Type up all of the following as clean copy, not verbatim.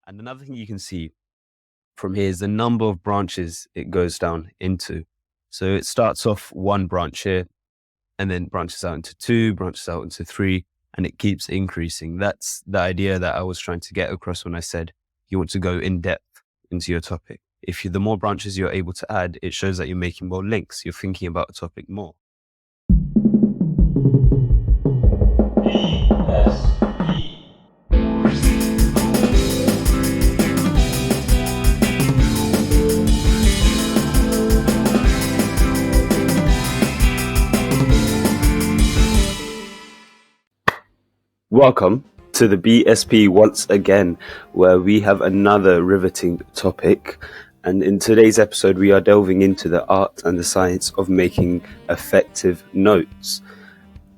And another thing you can see from here is the number of branches it goes down into. So it starts off one branch here and then branches out into two, branches out into three, and it keeps increasing. That's the idea that I was trying to get across when I said you want to go in depth into your topic. If the more branches you're able to add, it shows that you're making more links. You're thinking about a topic more. Welcome to the BSP once again, where we have another riveting topic. And in today's episode, we are delving into the art and the science of making effective notes.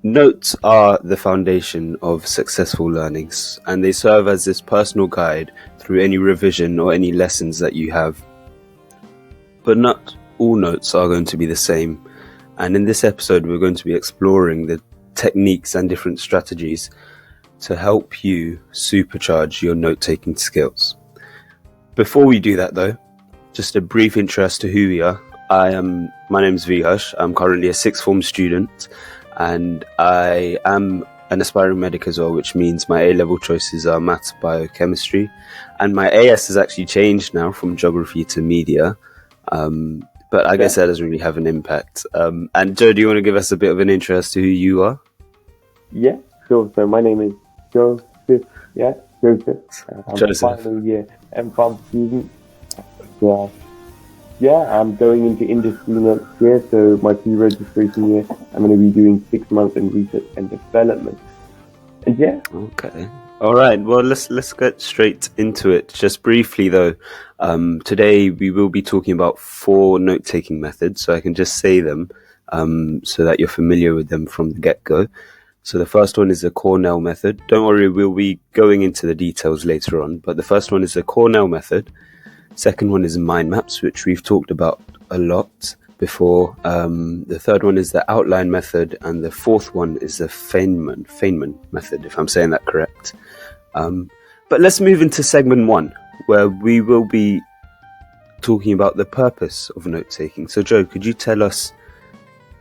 Notes are the foundation of successful learnings, and they serve as this personal guide through any revision or any lessons that you have. But not all notes are going to be the same. And in this episode, we're going to be exploring the techniques and different strategies to help you supercharge your note-taking skills. Before we do that though, just a brief intro as to who we are. My name is Vihash. I'm currently a sixth form student and I am an aspiring medic as well, which means my A-level choices are maths, biochemistry, and my AS has actually changed now from geography to media. But I guess that doesn't really have an impact. And Joe, do you want to give us a bit of an intro as to who you are? Yeah, sure. So my name is Joseph. Joseph. I'm a final year M.Pharm student. I'm going into industry next year, so my pre-registration year, I'm going to be doing 6 months in research and development. And Okay. All right. Well, let's get straight into it. Just briefly though, today we will be talking about 4 note-taking methods, so I can just say them so that you're familiar with them from the get-go. So the first one is the Cornell Method. Don't worry, we'll be going into the details later on, but the first one is the Cornell Method. Second one is mind maps, which we've talked about a lot before. The third one is the outline method, and the fourth one is the Feynman method, if I'm saying that correct. But let's move into segment 1, where we will be talking about the purpose of note-taking. So Joe, could you tell us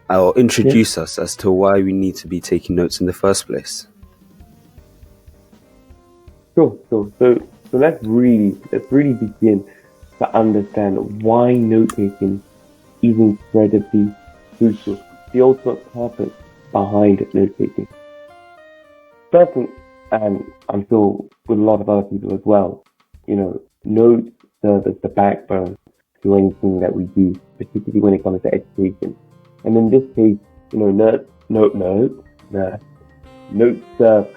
or introduce us as to why we need to be taking notes in the first place? Sure. So let's really begin to understand why note-taking is incredibly crucial. The ultimate purpose behind note-taking. First thing, and I'm sure with a lot of other people as well, notes serve as the backbone to anything that we do, particularly when it comes to education. And in this case, notes serve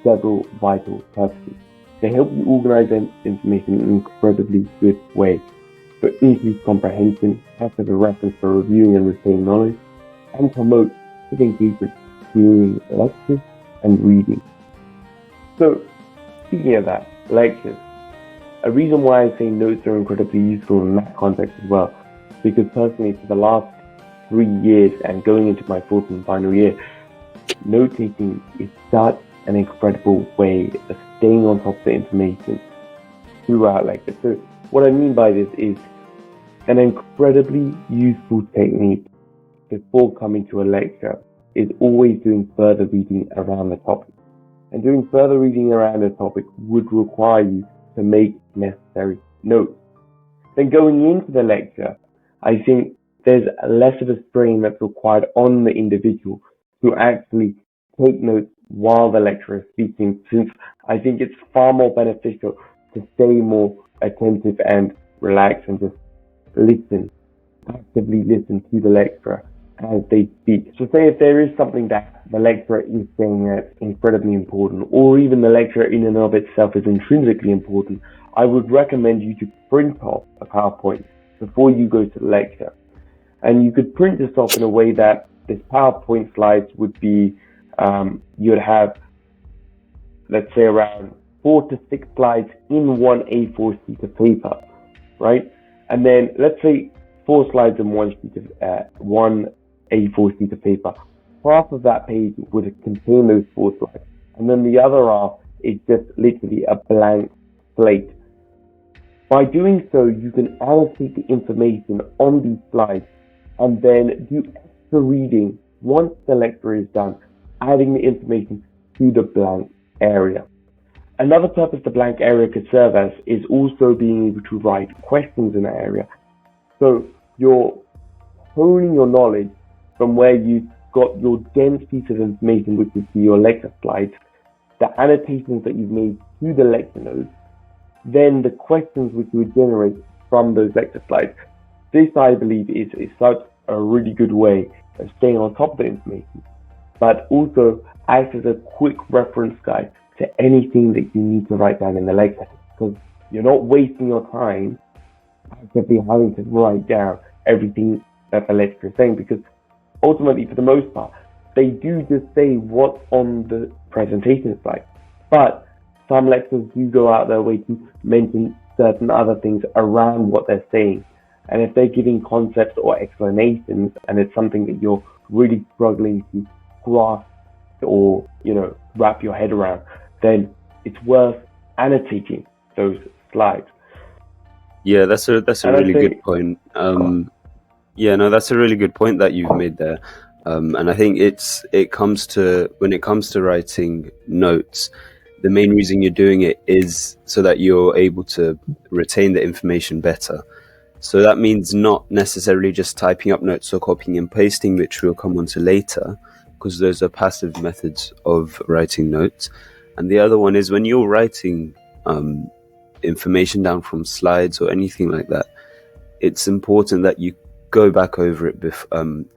several vital purposes. They help you organize information in an incredibly good way, for increased comprehension, act as a reference for reviewing and retaining knowledge, and promote good engagement during lectures and reading. So, speaking of that, lectures. A reason why I say notes are incredibly useful in that context as well, because personally, for the last 3 years and going into my fourth and final year, note-taking is such an incredible way of staying on top of the information throughout lecture. So what I mean by this is an incredibly useful technique before coming to a lecture is always doing further reading around the topic. And doing further reading around the topic would require you to make necessary notes. Then going into the lecture, I think there's less of a strain that's required on the individual to actually take notes while the lecturer is speaking, since I think it's far more beneficial to stay more attentive and relaxed and just actively listen to the lecturer as they speak. So say if there is something that the lecturer is saying that's incredibly important, or even the lecturer in and of itself is intrinsically important, I would recommend you to print off a PowerPoint before you go to the lecture. And you could print this off in a way that this PowerPoint slides would be, you'd have, let's say, around 4 to 6 slides in one A4 sheet of paper, right? And then let's say 4 slides in one A4 sheet of paper. Half of that page would contain those 4 slides, and then the other half is just literally a blank slate. By doing so, you can annotate the information on these slides and then do extra reading once the lecture is done, adding the information to the blank area. Another purpose the blank area could serve as is also being able to write questions in that area. So you're honing your knowledge from where you got your dense piece of information, which is your lecture slides, the annotations that you've made to the lecture notes, then the questions which you would generate from those lecture slides. This, I believe, is such a really good way of staying on top of the information, but also acts as a quick reference guide to anything that you need to write down in the lecture, because you're not wasting your time actively having to write down everything that the lecturer is saying, because ultimately, for the most part, they do just say what's on the presentation slide. But some lecturers do go out their way to mention certain other things around what they're saying. And if they're giving concepts or explanations, and it's something that you're really struggling to grasp or, wrap your head around, then it's worth annotating those slides. Yeah, that's a really good point. That's a really good point that you've made there. And I think when it comes to writing notes, the main reason you're doing it is so that you're able to retain the information better. So that means not necessarily just typing up notes or copying and pasting, which we'll come on to later, because those are passive methods of writing notes. And the other one is when you're writing information down from slides or anything like that, it's important that you go back over it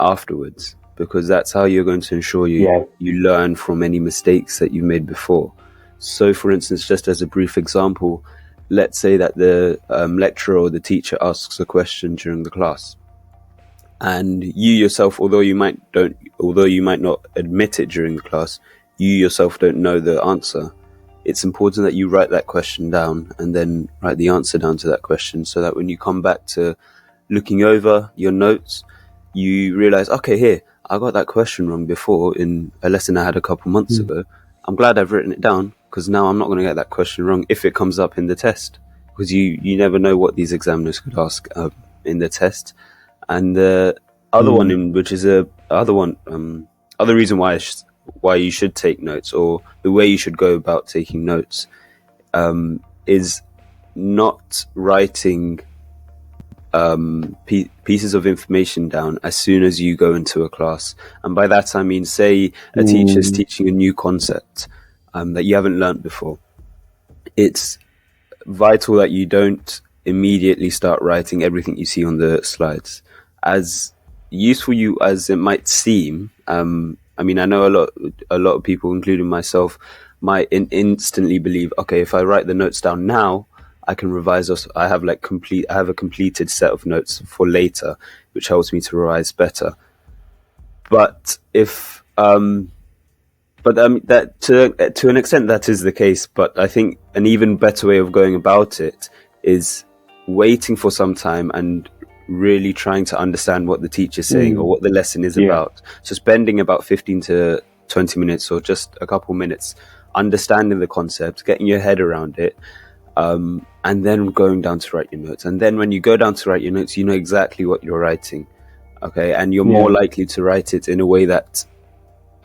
afterwards, because that's how you're going to ensure you learn from any mistakes that you've made before. So, for instance, just as a brief example, let's say that the lecturer or the teacher asks a question during the class, and you yourself, although you might not admit it during the class, you yourself don't know the answer. It's important that you write that question down and then write the answer down to that question, so that when you come back to looking over your notes, you realize, okay, here, I got that question wrong before in a lesson I had a couple months ago. I'm glad I've written it down, because now I'm not going to get that question wrong if it comes up in the test, because you never know what these examiners could ask in the test. And the other other reason why you should take notes, or the way you should go about taking notes, is not writing pieces of information down as soon as you go into a class. And by that I mean, say a teacher's teaching a new concept that you haven't learnt before. It's vital that you don't immediately start writing everything you see on the slides. As useful as it might seem, I know a lot of people, including myself, might instantly believe, okay, if I write the notes down now, I can revise. I have a completed set of notes for later, which helps me to revise better. But that to an extent that is the case. But I think an even better way of going about it is waiting for some time and really trying to understand what the teacher's saying or what the lesson is about. So spending about 15 to 20 minutes or just a couple minutes understanding the concept, getting your head around it, and then going down to write your notes. And then when you go down to write your notes, you know exactly what you're writing, okay? And you're more likely to write it in a way that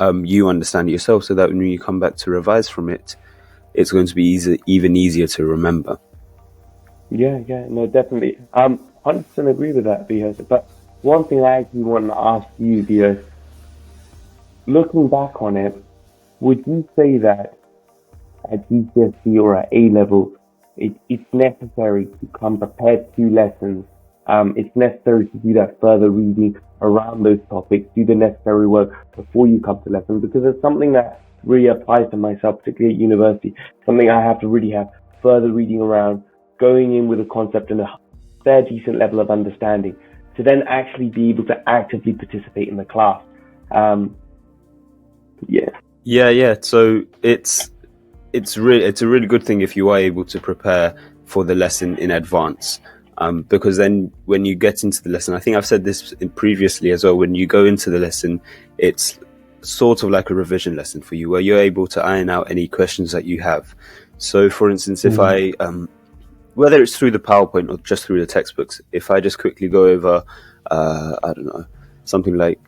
you understand yourself, so that when you come back to revise from it, it's going to be even easier to remember. Yeah, no, definitely. 100% agree with that, Bios. But one thing I actually want to ask you, Bios, looking back on it, would you say that at GCSE or at A-level, it's necessary to come prepared to lessons? It's necessary to do that further reading around those topics, do the necessary work before you come to lessons, because it's something that really applies to myself, particularly at university, something I have to really have further reading around, going in with a concept and a fair decent level of understanding to then actually be able to actively participate in the class. So it's a really good thing if you are able to prepare for the lesson in advance, because then when you get into the lesson, I think I've said this previously as well, when you go into the lesson, it's sort of like a revision lesson for you, where you're able to iron out any questions that you have. So, for instance, if I, whether it's through the PowerPoint or just through the textbooks, if I just quickly go over, I don't know, something like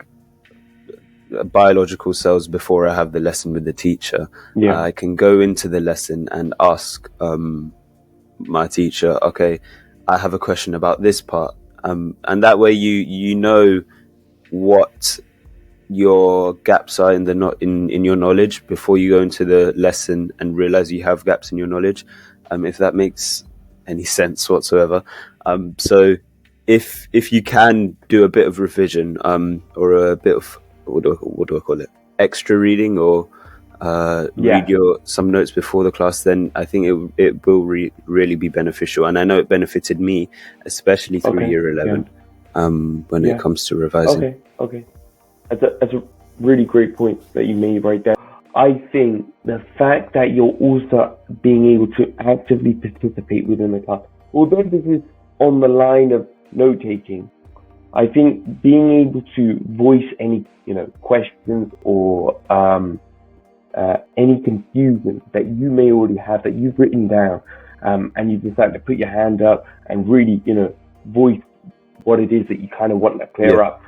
biological cells before I have the lesson with the teacher, I can go into the lesson and ask my teacher, okay, I have a question about this part, and that way you know what your gaps are in your knowledge before you go into the lesson and realize you have gaps in your knowledge, if that makes any sense whatsoever. So if you can do a bit of revision, or a bit of what do I call it, extra reading, or read some notes before the class, then I think it will really be beneficial. And I know it benefited me, especially through year 11, when it comes to revising. Okay. That's a really great point that you made right there. I think the fact that you're also being able to actively participate within the class, although this is on the line of note-taking, I think being able to voice any questions or any confusion that you may already have that you've written down, and you decide to put your hand up and really voice what it is that you kind of want to clear up.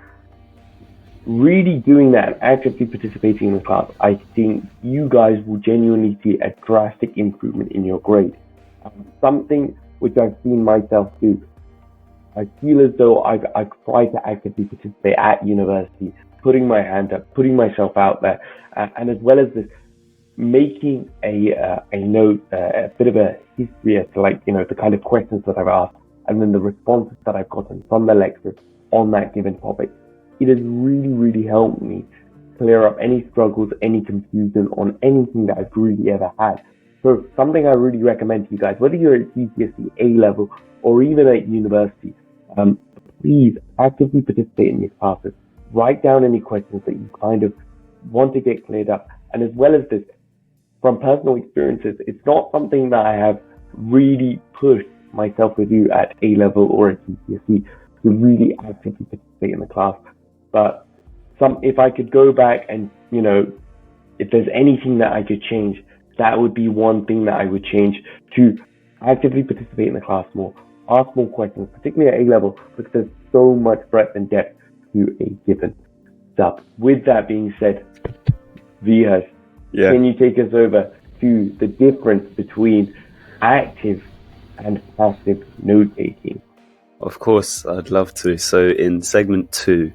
Really doing that and actively participating in the class, I think you guys will genuinely see a drastic improvement in your grade. Something which I've seen myself do. I feel as though I've tried to actively participate at university, putting my hand up, putting myself out there, and as well as this, making a note, a bit of a history as to the kind of questions that I've asked, and then the responses that I've gotten from the lecturers on that given topic. It has really, really helped me clear up any struggles, any confusion on anything that I've really ever had. So something I really recommend to you guys, whether you're at GCSE, A-level, or even at university, please actively participate in these classes. Write down any questions that you kind of want to get cleared up. And as well as this, from personal experiences, it's not something that I have really pushed myself with you at A-level or at GCSE to really actively participate in the class. But if I could go back and, if there's anything that I could change, that would be one thing that I would change, to actively participate in the class more, ask more questions, particularly at A-level, because there's so much breadth and depth to a given sub. With that being said, Vihas, can you take us over to the difference between active and passive note-taking? Of course, I'd love to. So in segment 2,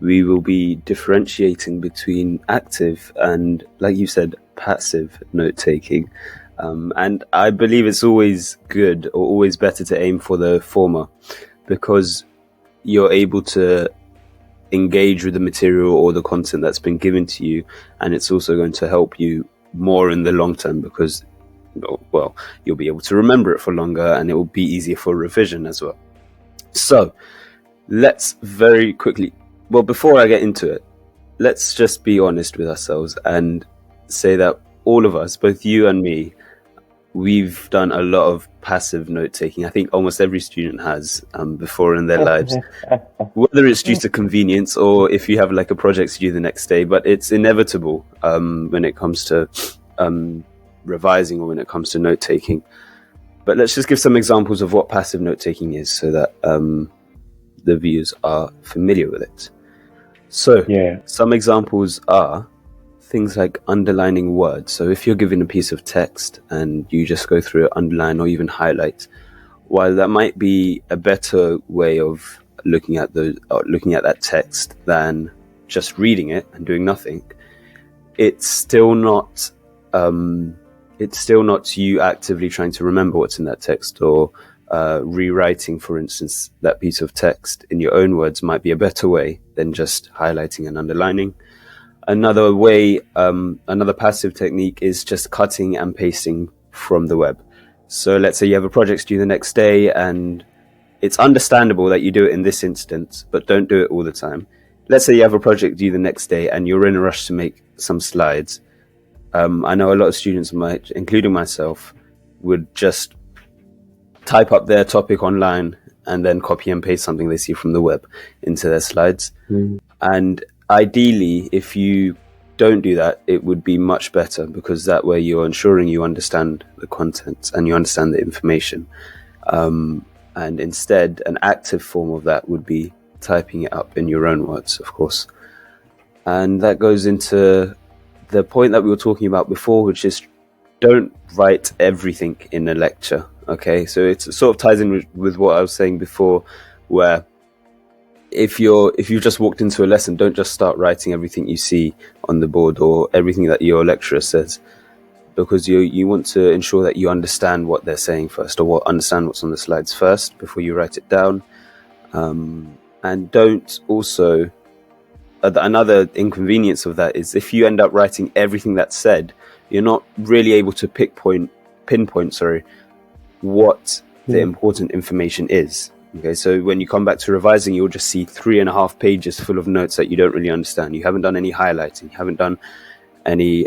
we will be differentiating between active and, like you said, passive note-taking. And I believe it's always good or always better to aim for the former, because you're able to engage with the material or the content that's been given to you, and it's also going to help you more in the long term, because, well, you'll be able to remember it for longer and it will be easier for revision as well. So let's very quickly, before I get into it, let's just be honest with ourselves and say that all of us, both you and me, we've done a lot of passive note-taking. I think almost every student has before in their lives, whether it's due to convenience or if you have like a project to do the next day, but it's inevitable when it comes to revising or when it comes to note-taking. But let's just give some examples of what passive note-taking is so that the viewers are familiar with it. So some examples are things like underlining words. So if you're given a piece of text and you just go through it, underline or even highlight, while that might be a better way of looking at that text than just reading it and doing nothing, it's still not you actively trying to remember what's in that text, or rewriting, for instance, that piece of text in your own words might be a better way than just highlighting and underlining. Another way, another passive technique is just cutting and pasting from the web. So let's say you have a project due the next day, and it's understandable that you do it in this instance, but don't do it all the time. Let's say you have a project due the next day and you're in a rush to make some slides. I know a lot of students might, including myself, would just type up their topic online and then copy and paste something they see from the web into their slides. And ideally, if you don't do that, it would be much better, because that way you're ensuring you understand the content and you understand the information. And instead, an active form of that would be typing it up in your own words, of course. And that goes into the point that we were talking about before, which is don't write everything in a lecture. Okay, so it sort of ties in with what I was saying before, where if you just walked into a lesson, don't just start writing everything you see on the board or everything that your lecturer says, because you want to ensure that you understand what they're saying first, or understand what's on the slides first before you write it down. And don't also, another inconvenience of that is if you end up writing everything that's said, you're not really able to pinpoint what the important information is. Okay, so when you come back to revising, you'll just see 3.5 pages full of notes that you don't really understand. You haven't done any highlighting, you haven't done any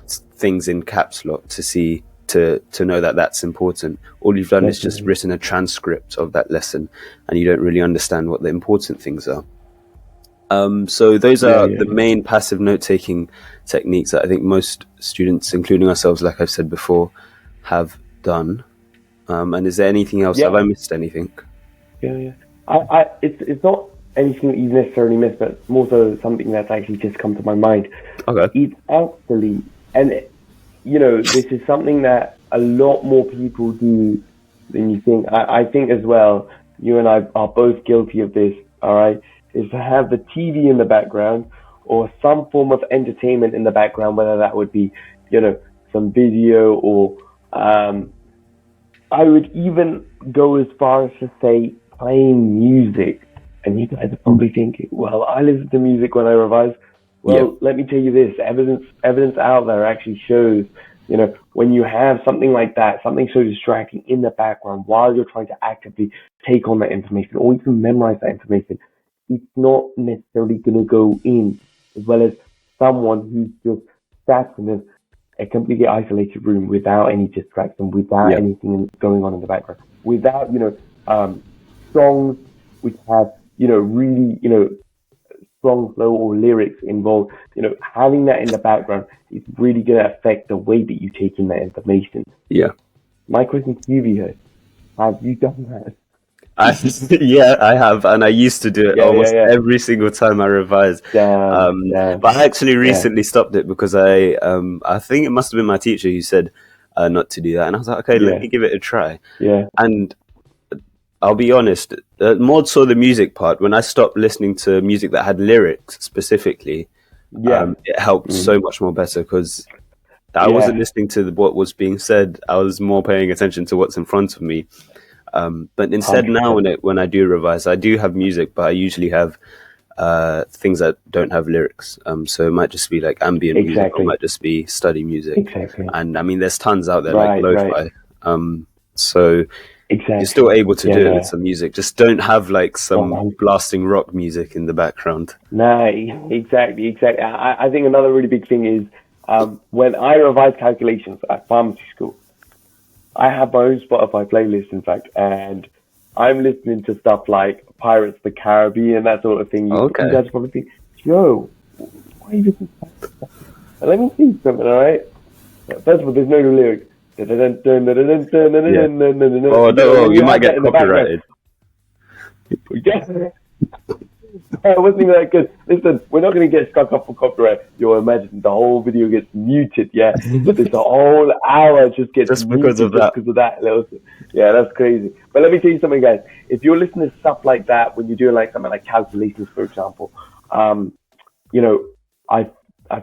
things in caps lock to know that that's important. All you've done is just written a transcript of that lesson, and you don't really understand what the important things are. So those are the main passive note-taking techniques that I think most students, including ourselves, like I've said before, have done. And is there anything else? Have I missed anything? It's not anything that you've necessarily missed, but more so something that's actually just come to my mind. Okay. It's actually, this is something that a lot more people do than you think. I think as well, you and I are both guilty of this, all right, is to have the TV in the background or some form of entertainment in the background, whether that would be, some video or, I would even go as far as to say playing music. And you guys are probably thinking, well, I listen to music when I revise. Well, let me tell you this, evidence out there actually shows, when you have something like that, something so distracting in the background while you're trying to actively take on that information or even memorize that information, it's not necessarily going to go in as well as someone who's just sat in a completely isolated room without any distraction, without anything going on in the background, without, songs which have, really, strong flow or lyrics involved, having that in the background is really going to affect the way that you take in that information. Yeah. My question to you, Vijay, have you done that? I have, and I used to do it almost every single time I revised. But I actually recently stopped it because I think it must have been my teacher who said not to do that, and I was like, okay, let me give it a try. And I'll be honest, more so the music part. When I stopped listening to music that had lyrics specifically, it helped so much more better, because I wasn't listening to what was being said. I was more paying attention to what's in front of me. But instead 100%. Now when I do revise, I do have music, but I usually have things that don't have lyrics. So it might just be like ambient music, or it might just be study music. And I mean, there's tons out there like lo-fi. So you're still able to do it with some music. Just don't have like some blasting rock music in the background. No, exactly. I think another really big thing is when I revise calculations at pharmacy school, I have my own Spotify playlist, in fact, and I'm listening to stuff like Pirates of the Caribbean, that sort of thing. You guys probably think, Joe, why are you listening to that stuff? Let me see something, all right? First of all, there's no lyrics. Oh, no, you might get copyrighted. I wasn't even that good. Listen, we're not going to get stuck up for copyright. You'll imagine the whole video gets muted, but this whole hour just gets just muted because of that little thing. Yeah, that's crazy. But let me tell you something, guys. If you're listening to stuff like that, when you're doing like something like calculations, for example, I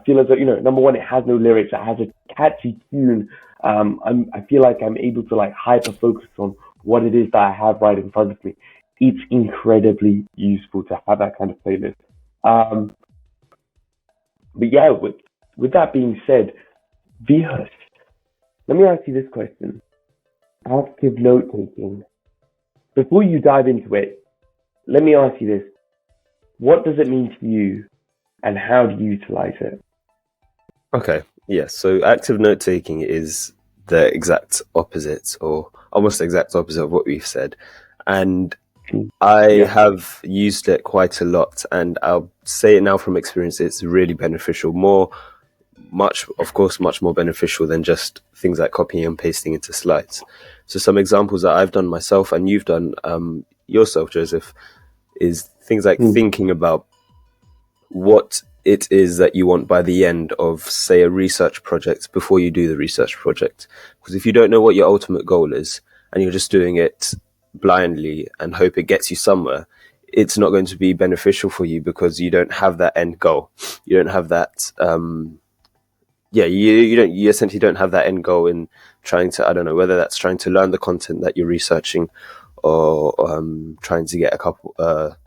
feel as though, number one, it has no lyrics. It has a catchy tune. I feel like I'm able to like hyper focus on what it is that I have right in front of me. It's incredibly useful to have that kind of playlist. But yeah, with that being said, Vihas, let me ask you this question. Active note taking. Before you dive into it, let me ask you this. What does it mean to you, and how do you utilize it? Okay, yes. So active note taking is the exact opposite, or almost the exact opposite of what we've said. And I Yeah. have used it quite a lot, and I'll say it now from experience, it's really beneficial. Much more beneficial than just things like copying and pasting into slides. So some examples that I've done myself and you've done yourself, Joseph, is things like thinking about what it is that you want by the end of, say, a research project before you do the research project. Because if you don't know what your ultimate goal is and you're just doing it blindly and hope it gets you somewhere, it's not going to be beneficial for you because you don't have that end goal. You don't have that you essentially don't have that end goal in trying to, I don't know, whether that's trying to learn the content that you're researching or trying to get a couple,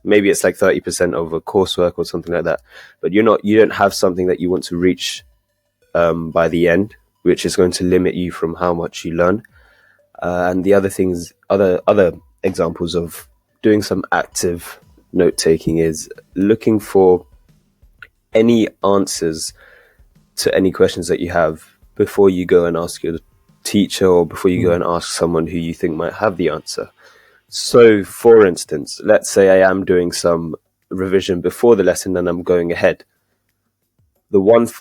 maybe it's like 30% of a coursework or something like that. But you don't have something that you want to reach by the end, which is going to limit you from how much you learn. And the other examples of doing some active note taking is looking for any answers to any questions that you have before you go and ask your teacher or before you go and ask someone who you think might have the answer. So, for instance, let's say I am doing some revision before the lesson and I'm going ahead. I've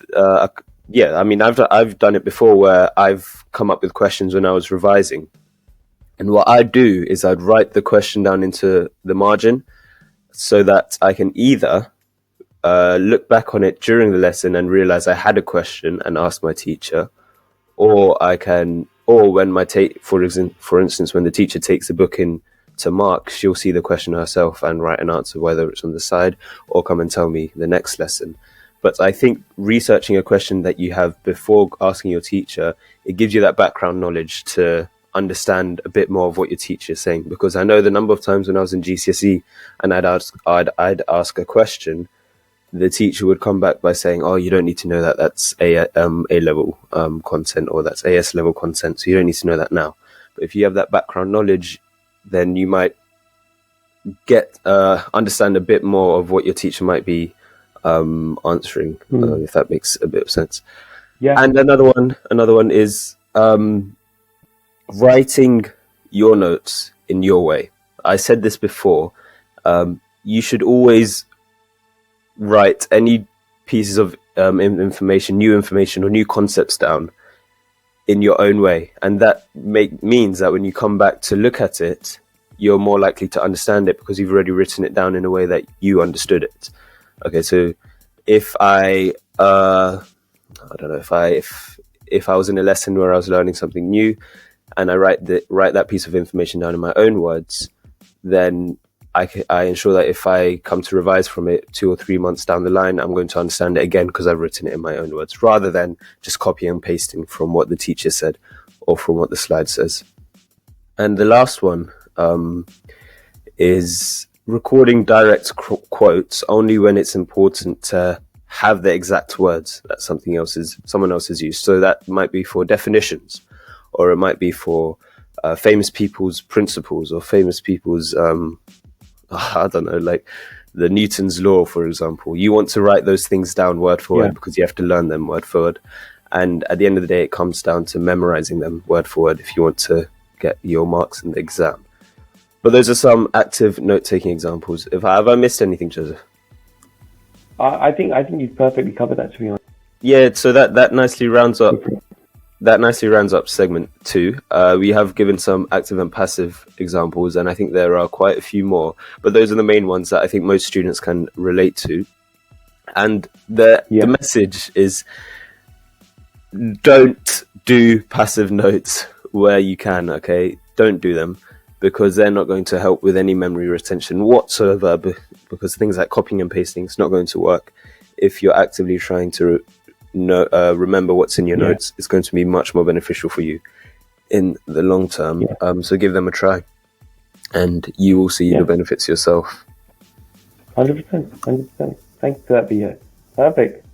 done it before where I've come up with questions when I was revising. And what I'd do is I'd write the question down into the margin so that I can either look back on it during the lesson and realize I had a question and ask my teacher, or when for instance, when the teacher takes the book in to mark, she'll see the question herself and write an answer, whether it's on the side or come and tell me the next lesson. But I think researching a question that you have before asking your teacher, it gives you that background knowledge to understand a bit more of what your teacher is saying. Because I know the number of times when I was in GCSE and I'd ask a question, the teacher would come back by saying, "Oh, you don't need to know that. That's A level content, or that's AS level content. So you don't need to know that now." But if you have that background knowledge, then you might understand a bit more of what your teacher might be answering, if that makes a bit of sense. Yeah. And another one is writing your notes in your way. I said this before. You should always write any pieces of information, new information or new concepts down in your own way. And that means that when you come back to look at it, you're more likely to understand it because you've already written it down in a way that you understood it. Okay, so if I don't know, if I was in a lesson where I was learning something new and I write that piece of information down in my own words, then I ensure that if I come to revise from it 2 or 3 months down the line, I'm going to understand it again because I've written it in my own words, rather than just copying and pasting from what the teacher said or from what the slide says. And the last one is recording direct quotes only when it's important to have the exact words that someone else has used. So that might be for definitions, or it might be for famous people's principles or famous people's I don't know, like the Newton's law, for example. You want to write those things down word for word because you have to learn them word for word. And at the end of the day, it comes down to memorizing them word for word if you want to get your marks in the exam. But those are some active note-taking examples. Have I missed anything, Joseph? I think you've perfectly covered that, to be honest. Yeah, so that nicely rounds up. That nicely rounds up segment 2. We have given some active and passive examples, and I think there are quite a few more. But those are the main ones that I think most students can relate to. And the message is, don't do passive notes where you can, okay? Don't do them, because they're not going to help with any memory retention whatsoever, because things like copying and pasting is not going to work. If you're actively trying to remember what's in your notes, it's going to be much more beneficial for you in the long term. So give them a try, and you will see the benefits yourself. 100%. Thanks for that, BS. Perfect.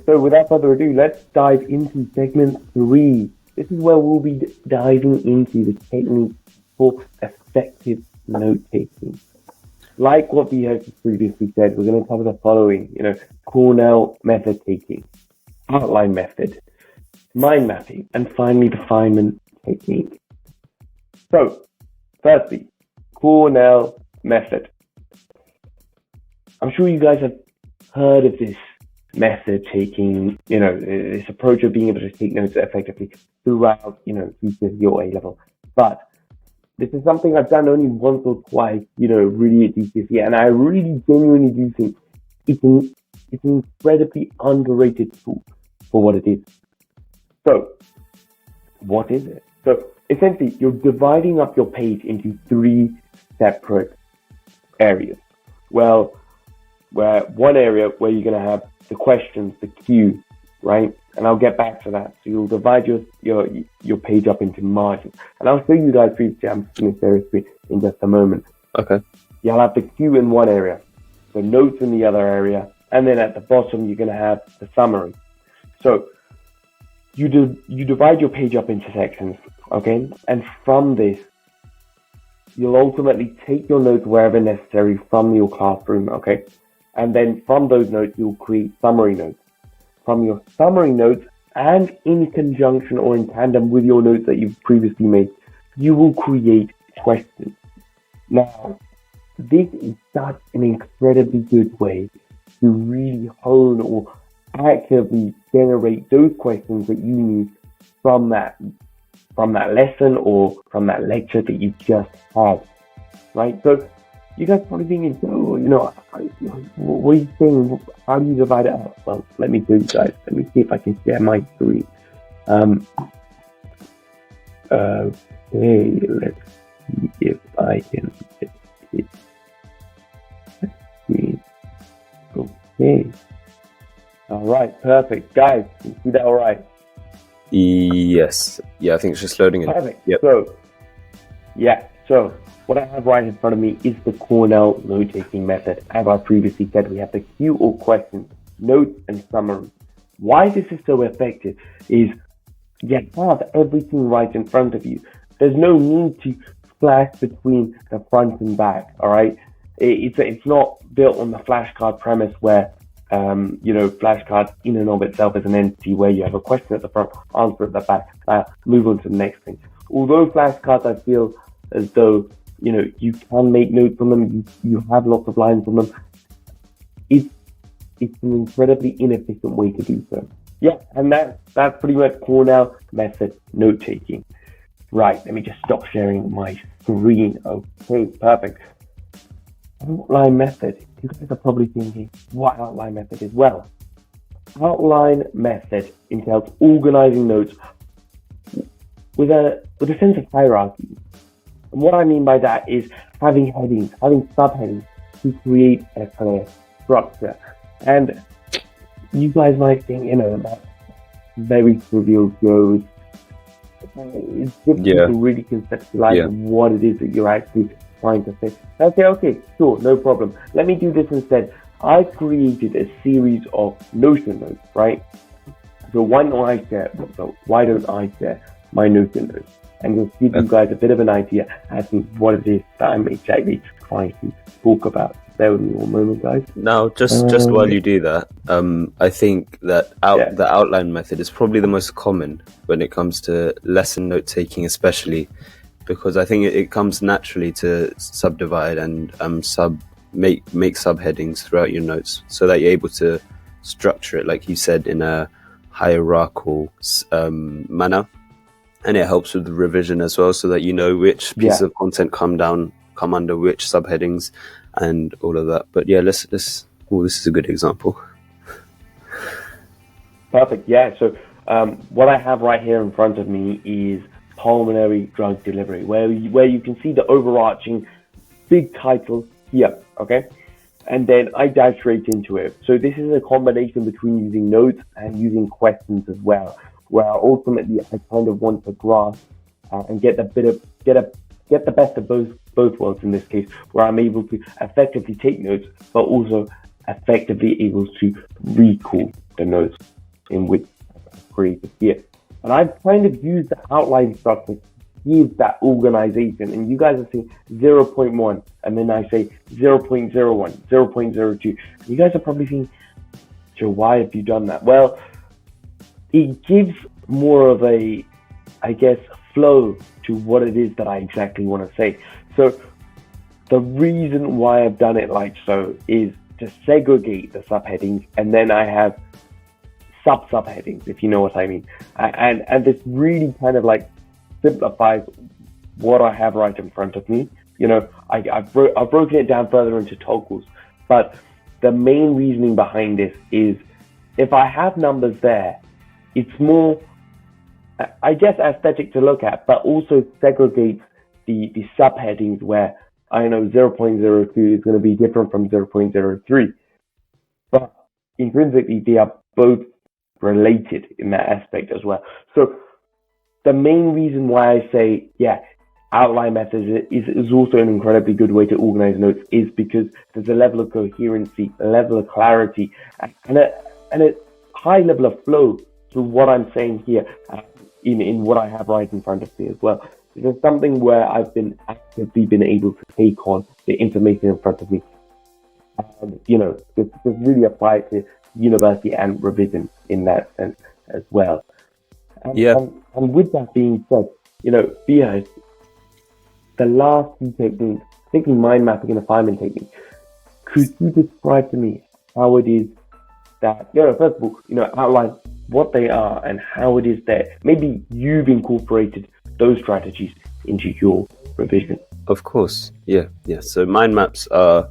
So without further ado, let's dive into segment 3. This is where we'll be diving into the technique for effective note-taking. Like what we have previously said, we're going to cover the following, Cornell Method taking, outline method, mind mapping, and finally the Feynman technique. So, firstly, Cornell Method. I'm sure you guys have heard of this method taking, this approach of being able to take notes effectively throughout, GCSE or A level. But this is something I've done only once or twice, really at GCSE, and I really genuinely do think it's an incredibly underrated tool for what it is. So, what is it? So, essentially, you're dividing up your page into 3 separate areas. Well, where one area where you're going to have the questions, the cue, right? And I'll get back to that. So you'll divide your page up into margins. And I'll show you guys previously. I'm just going to share a screen in just a moment. Okay. You'll have the cue in one area, the notes in the other area, and then at the bottom you're going to have the summary. So you divide your page up into sections, okay? And from this, you'll ultimately take your notes wherever necessary from your classroom, okay? And then from those notes, you'll create summary notes. From your summary notes, and in conjunction or in tandem with your notes that you've previously made, you will create questions. Now, this is such an incredibly good way to really hone or actively generate those questions that you need from that lesson or from that lecture that you just had, right? So you guys probably thinking, what are you saying? How do you divide it up? Well, let me show you guys. Let me see if I can share my screen. Okay, let's see if I can get it. Okay. All right, perfect. Guys, you see that all right? Yes. Yeah, I think it's just loading in. Perfect. Yep. So what I have right in front of me is the Cornell note-taking method. As I previously said, we have the cue or questions, notes, and summary. Why this is so effective is you have everything right in front of you. There's no need to flash between the front and back, all right? It's not built on the flashcard premise where, flashcards in and of itself is an entity where you have a question at the front, answer at the back, move on to the next thing. Although flashcards, I feel as though, you can make notes on them, you have lots of lines on them. It's an incredibly inefficient way to do so. Yeah, and that's pretty much Cornell Method note-taking. Right, let me just stop sharing my screen. Okay, perfect. Outline method. You guys are probably thinking, what outline method is? Well, outline method entails organizing notes with a sense of hierarchy. And what I mean by that is having headings, having subheadings to create a clear structure. And you guys might think, that's very trivial, Joe. It's difficult to really conceptualize what it is that you're actually trying to say. Okay, sure, no problem. Let me do this instead. I created a series of Notion notes, right? So why don't I share my Notion notes? And we'll give you guys a bit of an idea as to what it is that I'm exactly trying to talk about. Bear with me one moment, guys. Now, just while you do that, I think that the outline method is probably the most common when it comes to lesson note-taking, especially because I think it comes naturally to subdivide and make subheadings throughout your notes so that you're able to structure it, like you said, in a hierarchical manner. And it helps with the revision as well, so that you know which pieces of content come under which subheadings and all of that. But this is a good example. Perfect. Yeah. So what I have right here in front of me is pulmonary drug delivery, where you can see the overarching big title here. Okay. And then I dash straight into it. So this is a combination between using notes and using questions as well, where ultimately I kind of want to grasp and get the best of both worlds in this case, where I'm able to effectively take notes, but also effectively able to recall the notes in which I've created here. And I've kind of used the outline structure to give that organization. And you guys are saying 0.1, and then I say 0.01, 0.02. You guys are probably thinking, Joe, why have you done that? Well, it gives more of a, flow to what it is that I exactly want to say. So the reason why I've done it like so is to segregate the subheadings, and then I have subheadings, if you know what I mean. And this really kind of like simplifies what I have right in front of me. You know, I've broken it down further into toggles, but the main reasoning behind this is if I have numbers there, it's more, I guess, aesthetic to look at, but also segregates the subheadings where I know 0.02 is going to be different from 0.03. But intrinsically, they are both related in that aspect as well. So the main reason why I say, outline method is also an incredibly good way to organize notes is because there's a level of coherency, a level of clarity, and a high level of flow to what I'm saying here in what I have right in front of me as well. It's something where I've been actively been able to take on the information in front of me. And, you know, this really applies to university and revision in that sense as well. And with that being said, you know, Via, the last few techniques, taking mind mapping and the Feynman technique, could you describe to me how it is that, you know, first of all, you know, outline what they are and how it is that maybe you've incorporated those strategies into your revision? Of course, yeah. So mind maps are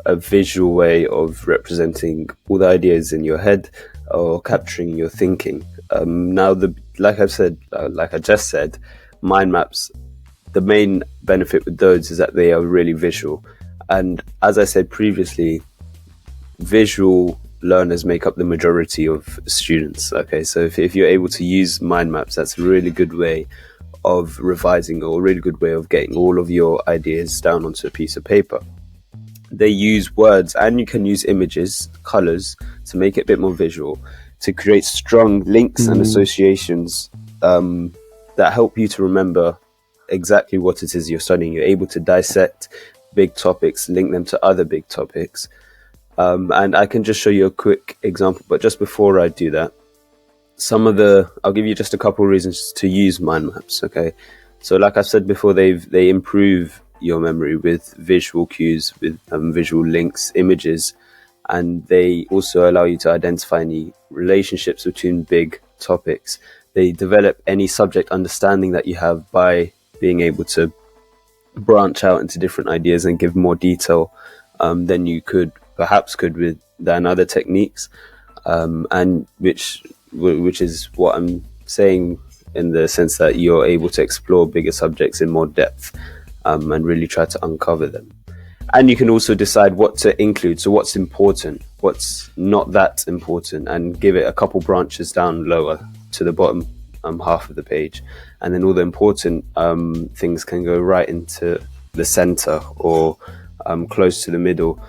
a visual way of representing all the ideas in your head or capturing your thinking. Like I just said, mind maps, the main benefit with those is that they are really visual. And as I said previously, visual learners make up the majority of students. Okay, so if you're able to use mind maps, that's a really good way of revising, or a really good way of getting all of your ideas down onto a piece of paper. They use words, and you can use images, colors, to make it a bit more visual, to create strong links and associations that help you to remember exactly what it is you're studying. You're able to dissect big topics, link them to other big topics. And I can just show you a quick example, but just before I do that, I'll give you just a couple of reasons to use mind maps. Okay, so like I said before, they improve your memory with visual cues, with visual links, images, and they also allow you to identify any relationships between big topics. They develop any subject understanding that you have by being able to branch out into different ideas and give more detail than you could with other techniques, and which is what I'm saying, in the sense that you're able to explore bigger subjects in more depth and really try to uncover them. And you can also decide what to include, so what's important, what's not that important, and give it a couple branches down lower to the bottom half of the page, and then all the important things can go right into the center or close to the middle,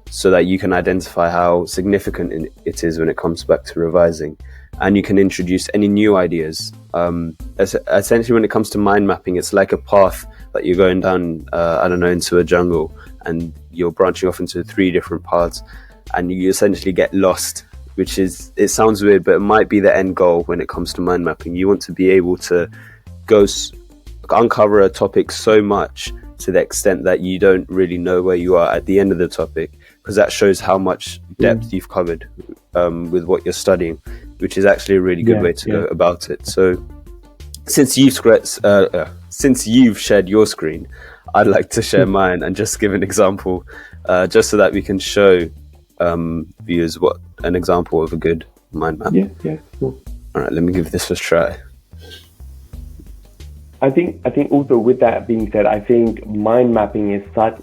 so that you can identify how significant it is when it comes back to revising. And you can introduce any new ideas. Essentially, when it comes to mind mapping, it's like a path that you're going down, into a jungle, and you're branching off into 3 different paths, and you essentially get lost, it sounds weird, but it might be the end goal when it comes to mind mapping. You want to be able to uncover a topic so much to the extent that you don't really know where you are at the end of the topic, because that shows how much depth you've covered with what you're studying, which is actually a really good way to go about it. So since you've shared your screen, I'd like to share mine and just give an example, just so that we can show viewers what an example of a good mind map. Yeah, cool. All right, let me give this a try. I think also, with that being said, I think mind mapping is such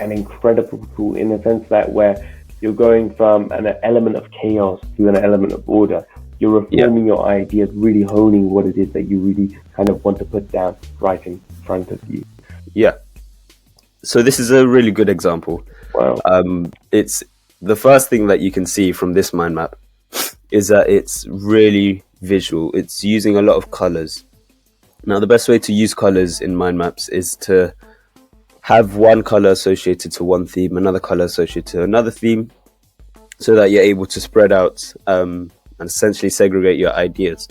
an incredible tool, in the sense that where you're going from an element of chaos to an element of order. You're reforming your ideas, really honing what it is that you really kind of want to put down right in front of you. Yeah. So this is a really good example. Wow. It's the first thing that you can see from this mind map is that it's really visual. It's using a lot of colors. Now, the best way to use colors in mind maps is to have one color associated to one theme, another color associated to another theme, so that you're able to spread out and essentially segregate your ideas.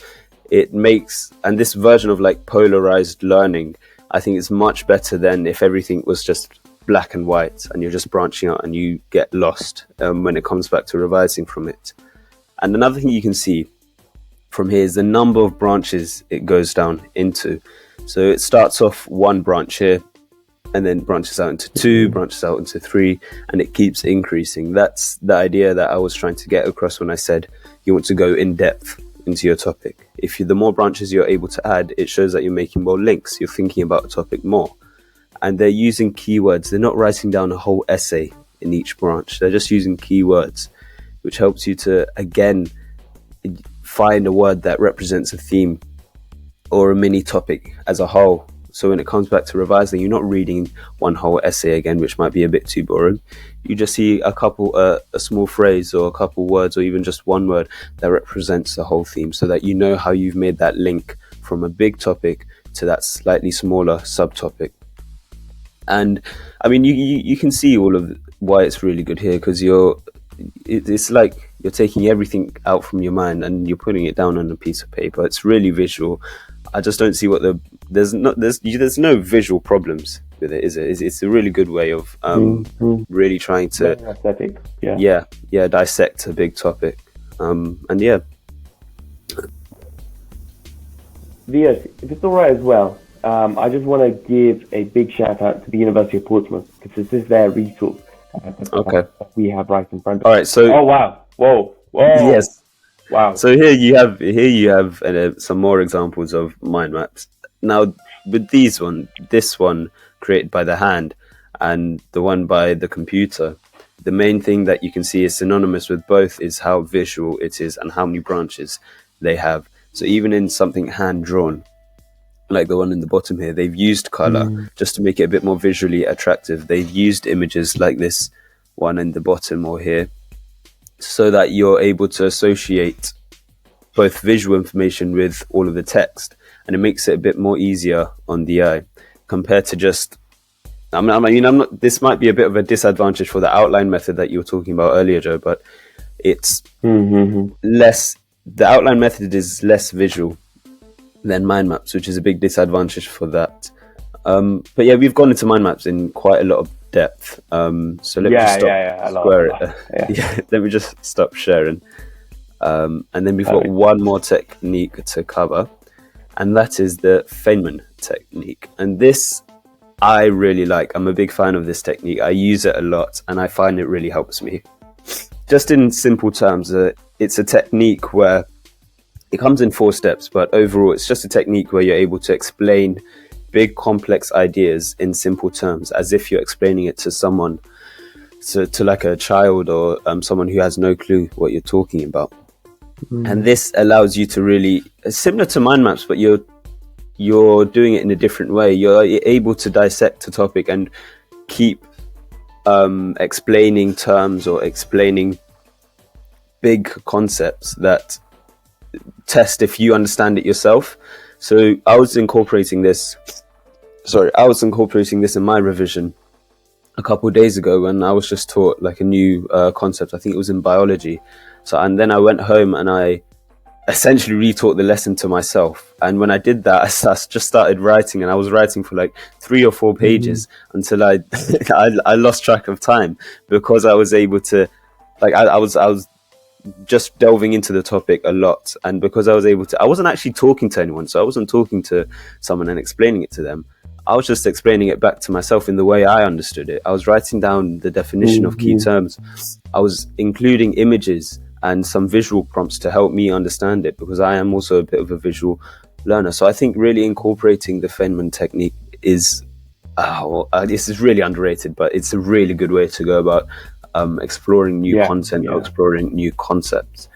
And this version of like polarized learning, I think, is much better than if everything was just black and white, and you're just branching out, and you get lost when it comes back to revising from it. And another thing you can see from here is the number of branches it goes down into. So it starts off one branch here, and then branches out into two, branches out into three, and it keeps increasing. That's the idea that I was trying to get across when I said you want to go in depth into your topic. The more branches you're able to add, it shows that you're making more links, you're thinking about a topic more. And they're using keywords. They're not writing down a whole essay in each branch. They're just using keywords, which helps you to, again, find a word that represents a theme or a mini topic as a whole. So when it comes back to revising, you're not reading one whole essay again, which might be a bit too boring. You just see a small phrase or a couple words, or even just one word that represents the whole theme, so that you know how you've made that link from a big topic to that slightly smaller subtopic. And I mean, you can see all of why it's really good here, because it's like you're taking everything out from your mind and you're putting it down on a piece of paper. It's really visual. I just don't see there's no visual problems with it, is it? It's a really good way of really trying to aesthetic. Dissect a big topic. And yeah. Vias, if it's all right as well, I just want to give a big shout out to the University of Portsmouth, because this is their resource that we have right in front of us. All right, so oh wow, whoa, yes, wow. So here you have some more examples of mind maps. Now with this one created by the hand and the one by the computer, the main thing that you can see is synonymous with both is how visual it is and how many branches they have. So even in something hand drawn, like the one in the bottom here, they've used color just to make it a bit more visually attractive. They've used images like this one in the bottom or here, so that you're able to associate both visual information with all of the text, and it makes it a bit more easier on the eye compared to just, this might be a bit of a disadvantage for the outline method that you were talking about earlier, Joe, but it's less, the outline method is less visual than mind maps, which is a big disadvantage for that. But yeah, we've gone into mind maps in quite a lot of depth. So let me just stop let me just stop sharing. And then we've got one more technique to cover, and that is the Feynman technique. And this I really like. I'm a big fan of this technique. I use it a lot, and I find it really helps me. Just in simple terms, it's a technique where it comes in 4 steps, but overall it's just a technique where you're able to explain big complex ideas in simple terms, as if you're explaining it to someone, to like a child or someone who has no clue what you're talking about. And this allows you to really, similar to mind maps, but you're doing it in a different way. You're able to dissect a topic and keep explaining terms or explaining big concepts that test if you understand it yourself. So I was incorporating this in my revision a couple of days ago, when I was just taught like a new concept. I think it was in biology. And then I went home and I essentially retaught the lesson to myself. And when I did that, I just started writing, and I was writing for like 3 or 4 pages until I lost track of time, because I was able to, like, I was just delving into the topic a lot. And because I was able to, I wasn't actually talking to anyone. So I wasn't talking to someone and explaining it to them. I was just explaining it back to myself in the way I understood it. I was writing down the definition of key terms. I was including images and some visual prompts to help me understand it, because I am also a bit of a visual learner. So I think really incorporating the Feynman technique is, this is really underrated, but it's a really good way to go about exploring new content or exploring new concepts.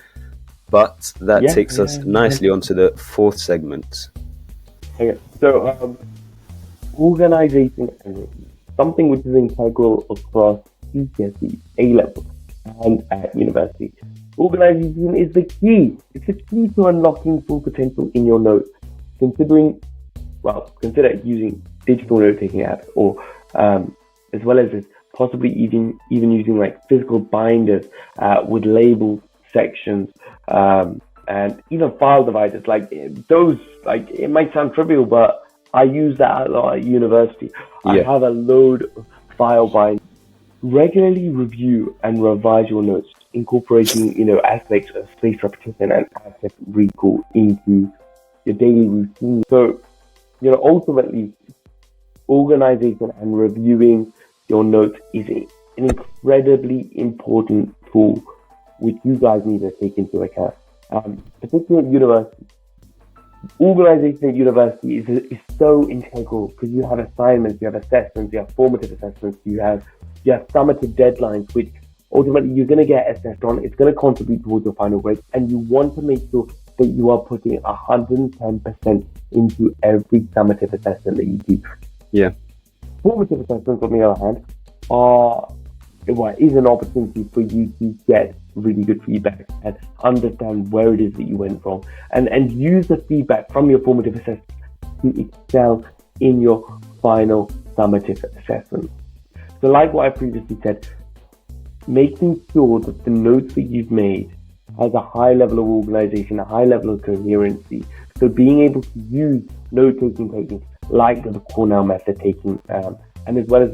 But that takes us nicely onto the 4th segment. Okay, so organization is something which is integral across GCSE, A-level, and at university. Organization is the key. It's the key to unlocking full potential in your notes. Consider using digital note-taking apps, or as well as this, possibly even using like physical binders with label sections, and even file dividers. Like those, like, it might sound trivial, but I use that a lot at university. I have a load of file bind. Regularly review and revise your notes, incorporating, aspects of spaced repetition and active recall into your daily routine. So, ultimately, organization and reviewing your notes is an incredibly important tool which you guys need to take into account. Particularly at university. Organization at university is so integral because you have assignments, you have assessments, you have formative assessments, you have summative deadlines, which ultimately you're going to get assessed on. It's going to contribute towards your final grade, and you want to make sure that you are putting 110% into every summative assessment that you do. Yeah. Formative assessments, on the other hand, is an opportunity for you to get really good feedback and understand where it is that you went wrong, and use the feedback from your formative assessment to excel in your final summative assessment. So like what I previously said, making sure that the notes that you've made has a high level of organization, a high level of coherency. So being able to use note-taking techniques like the Cornell Method and as well as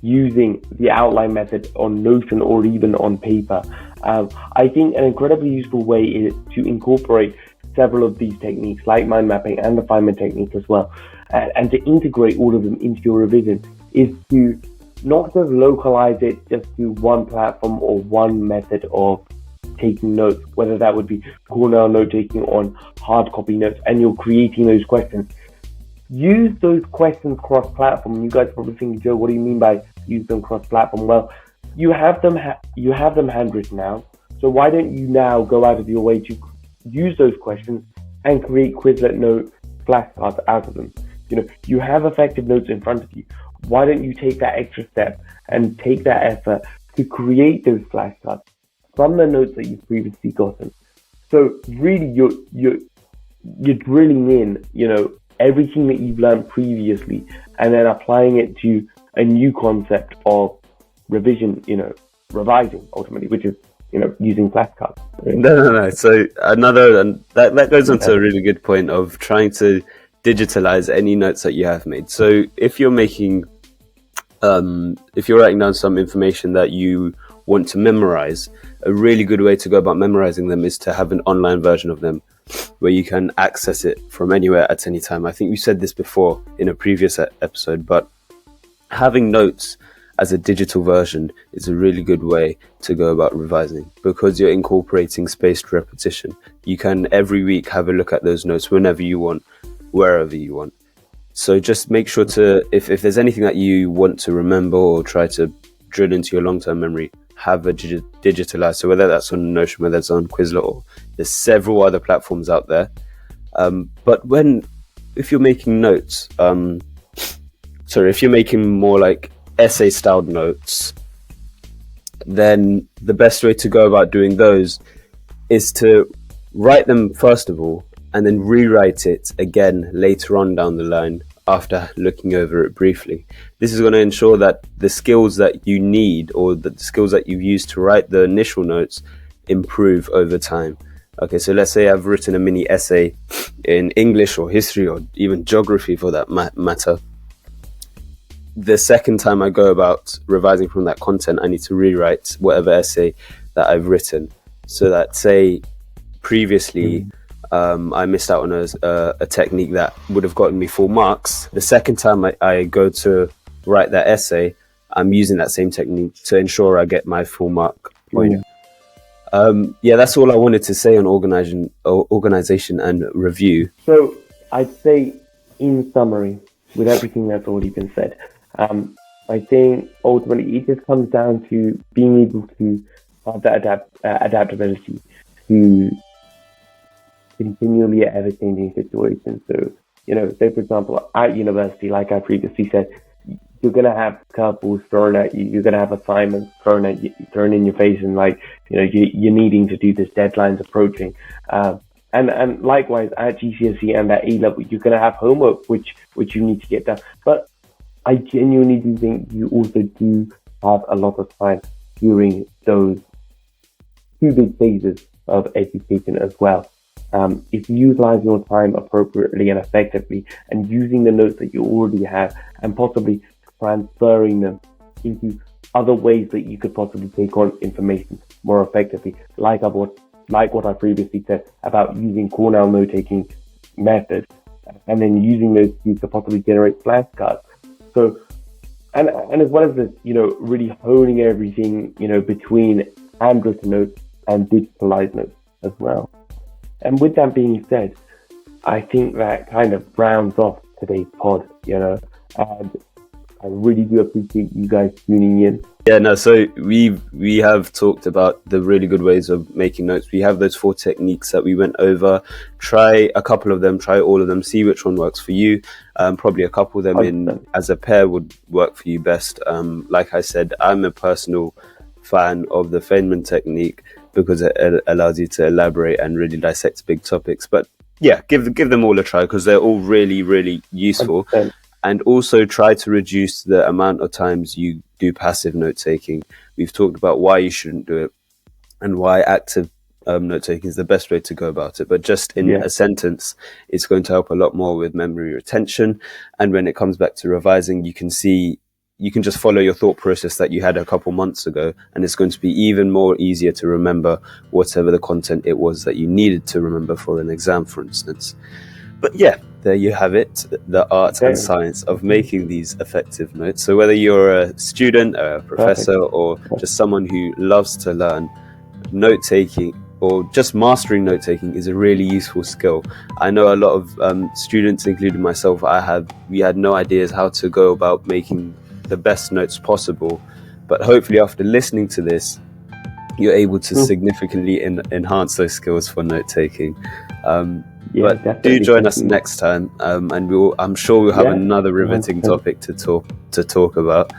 using the outline method on Notion or even on paper. I think an incredibly useful way is to incorporate several of these techniques like mind mapping and the Feynman technique as well, and to integrate all of them into your revision is to not just localize it just to one platform or one method of taking notes, whether that would be Cornell note-taking on hard copy notes, and you're creating those questions. Use those questions cross-platform. You guys are probably thinking, Joe, what do you mean by use them cross-platform? Well, you have them handwritten out. So why don't you now go out of your way to use those questions and create Quizlet note flashcards out of them? You have effective notes in front of you. Why don't you take that extra step and take that effort to create those flashcards from the notes that you've previously gotten? So really, you're drilling in, everything that you've learned previously, and then applying it to a new concept of revision, revising ultimately, which is, using flashcards. No. So and that goes on to a really good point of trying to digitalize any notes that you have made. So if you're writing down some information that you want to memorize, a really good way to go about memorizing them is to have an online version of them where you can access it from anywhere at any time. I think we said this before in a previous episode, but having notes as a digital version is a really good way to go about revising because you're incorporating spaced repetition. You can every week have a look at those notes whenever you want, wherever you want. So just make sure to, if there's anything that you want to remember or try to drill into your long-term memory, have a digitalized. So whether that's on Notion, whether it's on Quizlet, or there's several other platforms out there. But if you're making notes, if you're making more like essay-styled notes, then the best way to go about doing those is to write them first of all, and then rewrite it again later on down the line after looking over it briefly. This is going to ensure that the skills that you need or the skills that you've used to write the initial notes improve over time. Okay, so let's say I've written a mini essay in English or history or even geography for that matter. The second time I go about revising from that content, I need to rewrite whatever essay that I've written. So that, say, previously I missed out on a technique that would have gotten me full marks. The second time I go to write that essay, I'm using that same technique to ensure I get my full mark point. That's all I wanted to say on organization and review. So I'd say, in summary, with everything that's already been said, I think ultimately it just comes down to being able to have that adaptability to continually ever-changing situations. So, say for example, at university, like I previously said, you're going to have curveballs thrown at you. You're going to have assignments thrown in your face, and you're needing to do this, deadline's approaching. And likewise at GCSE and at A-level, you're going to have homework which you need to get done. But I genuinely do think you also do have a lot of time during those two big phases of education as well. If you utilize your time appropriately and effectively, and using the notes that you already have, and possibly transferring them into other ways that you could possibly take on information more effectively, like what I previously said about using Cornell note-taking method, and then using those to possibly generate flashcards. So, and as well as this, really honing everything, between handwritten notes and digitalized notes as well. And with that being said, I think that kind of rounds off today's pod, and I really do appreciate you guys tuning in. Yeah, no, so we have talked about the really good ways of making notes. We have those 4 techniques that we went over. Try a couple of them, try all of them, see which one works for you. Probably a couple of them in as a pair would work for you best. Like I said, I'm a personal fan of the Feynman technique because it allows you to elaborate and really dissect big topics. But yeah, give them all a try because they're all really, really useful. 100%. And also try to reduce the amount of times you do passive note-taking. We've talked about why you shouldn't do it and why active note-taking is the best way to go about it. But just in a sentence, it's going to help a lot more with memory retention. And when it comes back to revising, you can just follow your thought process that you had a couple months ago, and it's going to be even more easier to remember whatever the content it was that you needed to remember for an exam, for instance. But yeah, there you have it, the art and science of making these effective notes. So whether you're a student, a professor, or just someone who loves to learn, note-taking or just mastering note-taking is a really useful skill. I know a lot of students, including myself, we had no ideas how to go about making the best notes possible. But hopefully after listening to this, you're able to significantly enhance those skills for note-taking. But do join us next time, and I'm sure we'll have another riveting topic to talk about.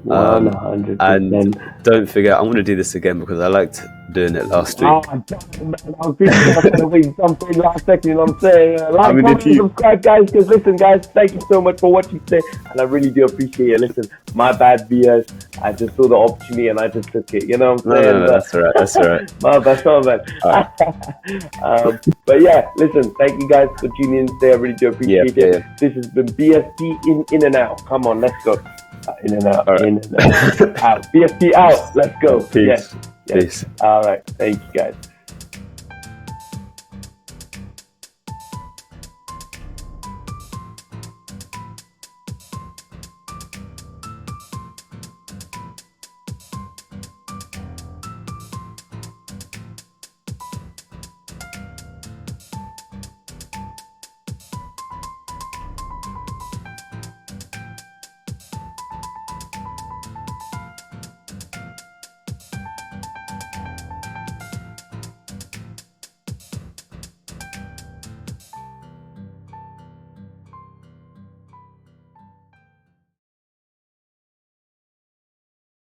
100%. And don't forget, I'm going to do this again because I liked doing it last week. I was going to wait something last second, you know what I'm saying? Subscribe, guys, because listen, guys, thank you so much for what you say, and I really do appreciate it. Listen, my bad, BS. I just saw the opportunity and I just took it, you know what I'm saying? No, that's all right. My bad. But yeah, listen, thank you guys for tuning in today. I really do appreciate it. Yeah. This has been BSP in and out. Come on, let's go. In and out, in and out. BSP out. Let's go. Peace. Yes. All right. Thank you, guys.